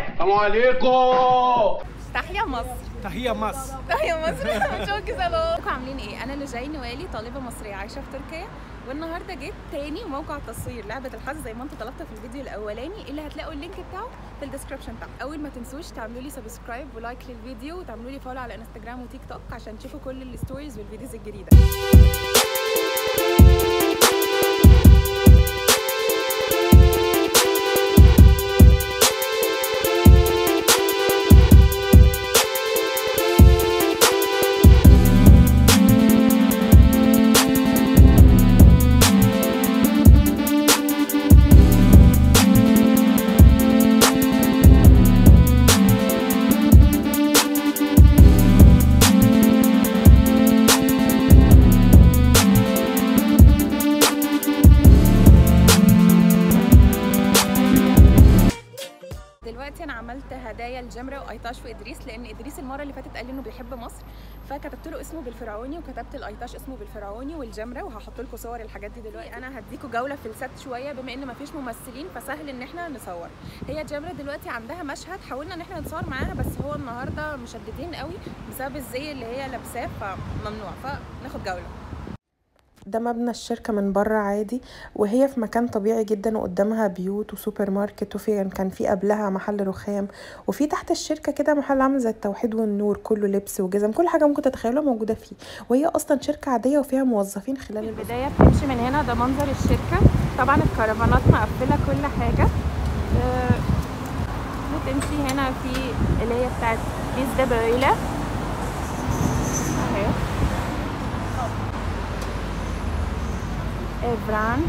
السلام عليكم. تحية مصر. تحية مصر. تحية مصر. شوكي سلام. عاملين ايه؟ انا نجاي نوالي طالبة مصرية عايشة في تركيا، والنهارده جيت تاني موقع تصوير لعبة الحظ زي ما انتوا طلبتوا في الفيديو الاولاني اللي هتلاقوا اللينك بتاعه في الديسكربشن تحت. اول ما تنسوش تعملوا لي سبسكرايب ولايك للفيديو وتعملوا لي فولو على انستجرام وتيك توك عشان تشوفوا كل الستوريز والفيديوز الجديدة. دلوقتي انا عملت هدايا لجمرة وايتاش وادريس، لان ادريس المره اللي فاتت قال لي انه بيحب مصر، فكتبت له اسمه بالفرعوني وكتبت الايتاش اسمه بالفرعوني والجمرة، وهحط لكم صور الحاجات دي دلوقتي. انا هديكم جوله في الست شويه بما ان مفيش ممثلين فسهل ان احنا نصور. هي جمرة دلوقتي عندها مشهد حاولنا ان احنا نتصور معاها، بس هو النهارده مشددين قوي بسبب الزي اللي هي لابساه فممنوع، فناخد جوله. ده مبنى الشركة من بره عادي، وهي في مكان طبيعي جدا وقدامها بيوت وسوبر ماركت، وفي كان في قبلها محل رخام، وفي تحت الشركة كده محل عامل زي التوحيد والنور كله لبس وجزم، كل حاجة ممكن تتخيلها موجودة فيه، وهي أصلا شركة عادية وفيها موظفين خلال البداية بتمشي من هنا، ده منظر الشركة. طبعا الكرفانات مقفلة كل حاجة، بتمشي هنا في اللي هي بتاعت بيز ده بويلة اهي افران،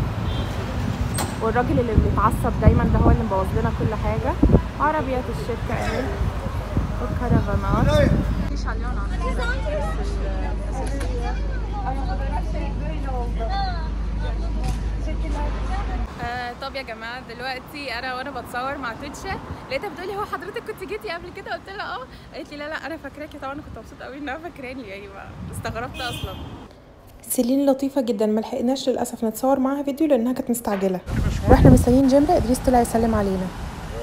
والراجل اللي بيتعصب دايما ده هو اللي مبوظ لنا كل حاجه. عربيات الشركه اهي والكرفانات. طب يا جماعه دلوقتي وانا بتصور مع توتشا لقيتها بتقولي هو حضرتك كنت جيتي قبل كده؟ قلت لها اه. قالت لي لا انا فاكراكي. طبعا كنت مبسوطه قوي انها فاكراني، يعني استغربت اصلا. سيلين لطيفة جدا، ملحقناش للأسف نتصور معاها فيديو لأنها كانت مستعجلة، واحنا مستنيين جمرة. إدريس طلع يسلم علينا.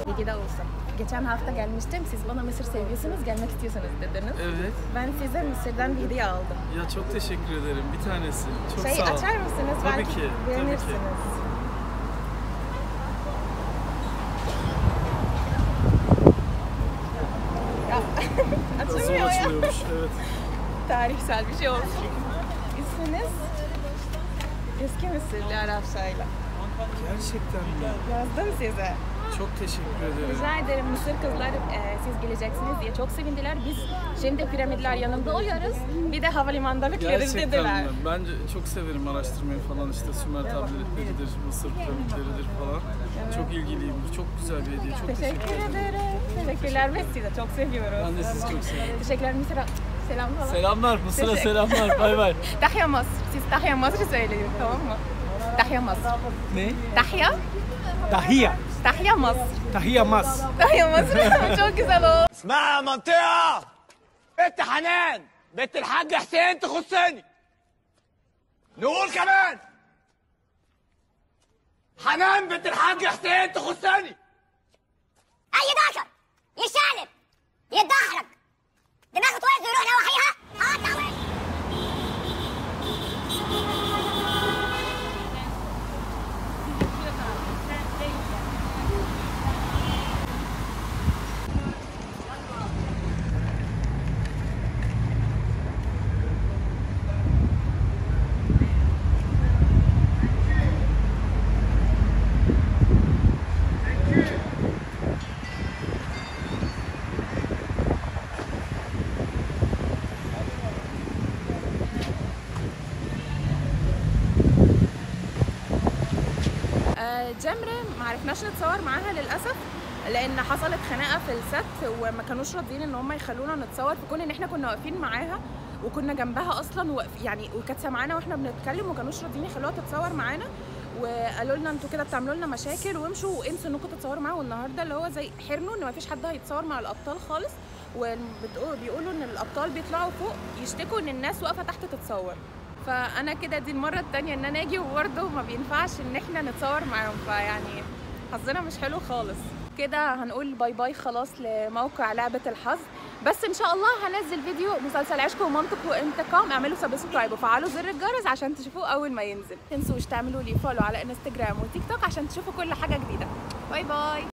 Bilgi de olsun. Geçen hafta gelmiştim. Siz bana Mısır seviyorsunuz, gelmek istiyorsunuz dediniz. Evet. Ben size Mısır'dan bir hediye aldım. Ya çok teşekkür ederim. Bir tanesi. Çok sağ ol. Açar mısınız? Tabii Belki ki. beğenirsiniz. Ya açılmıyor ya. Açılıyormuş, evet. Tarihsel bir şey olsun. İsminiz? Eski Mısırlı Arapçayla. Gerçekten mi? Yazdım size. Çok teşekkür ederim. Rica ederim. Mısır kızlar siz geleceksiniz diye çok sevindiler. Biz şimdi piramitler yanında oluyoruz. Bir de havalimanında bekleriz dediler. Gerçekten mi? Ben çok severim araştırmayı falan, işte Sümer tabletleridir, Mısır piramitleridir falan. Evet. Çok ilgiliyimdir. Çok güzel bir hediye. Çok teşekkür ederim. Teşekkürler. Biz sizi çok seviyoruz. Ben de sizi çok seviyorum. Teşekkürler Mısır'a. Selamlar. Selamlar Mısır'a, selamlar. Bay bay. Tahya Mısır. Siz Tahya Mısır'ı söyleyin, tamam mı? Tahya Mısır. Ne? Tahya. Tahiyya. Tahya Mısır. Tahiyya Mısır. Tahya Mısır. Çok güzel oldu. اسمها منطقة بنت حنان بنت الحاج حسين تخصني. نقول كمان حنان بنت الحاج حسين تخصني. اي ذكر يشالب يتدحرج دماغه توز ويروح نواحيها اقطع وجهه. جمرة معرفناش نتصور معاها للاسف، لان حصلت خناقه في الست وما كانوش راضيين ان هم يخلونا نتصور، فكون ان احنا كنا واقفين معاها وكنا جنبها اصلا يعني وكانت سامعانا واحنا بنتكلم، وما كانوش راضيين يخلوها تتصور معانا، وقالوا لنا انتوا كده بتعملوا لنا مشاكل وامشوا وانسوا انكم تتصوروا معاها. والنهارده اللي هو زي حرنوا ان ما فيش حد هيتصور مع الابطال خالص، وبيقولوا ان الابطال بيطلعوا فوق يشتكوا ان الناس واقفه تحت تتصور. فانا كده دي المره الثانيه ان انا اجي وبرده ما بينفعش ان احنا نتصور معاهم، فيعني حظنا مش حلو خالص. كده هنقول باي باي خلاص لموقع لعبة الحظ. بس ان شاء الله هنزل فيديو مسلسل عشق ومنطق وانتقام. اعملوا سبسكرايب وفعلوا زر الجرس عشان تشوفوه اول ما ينزل. متنسوش تعملوا لي فولو على انستجرام وتيك توك عشان تشوفوا كل حاجة جديدة. باي باي.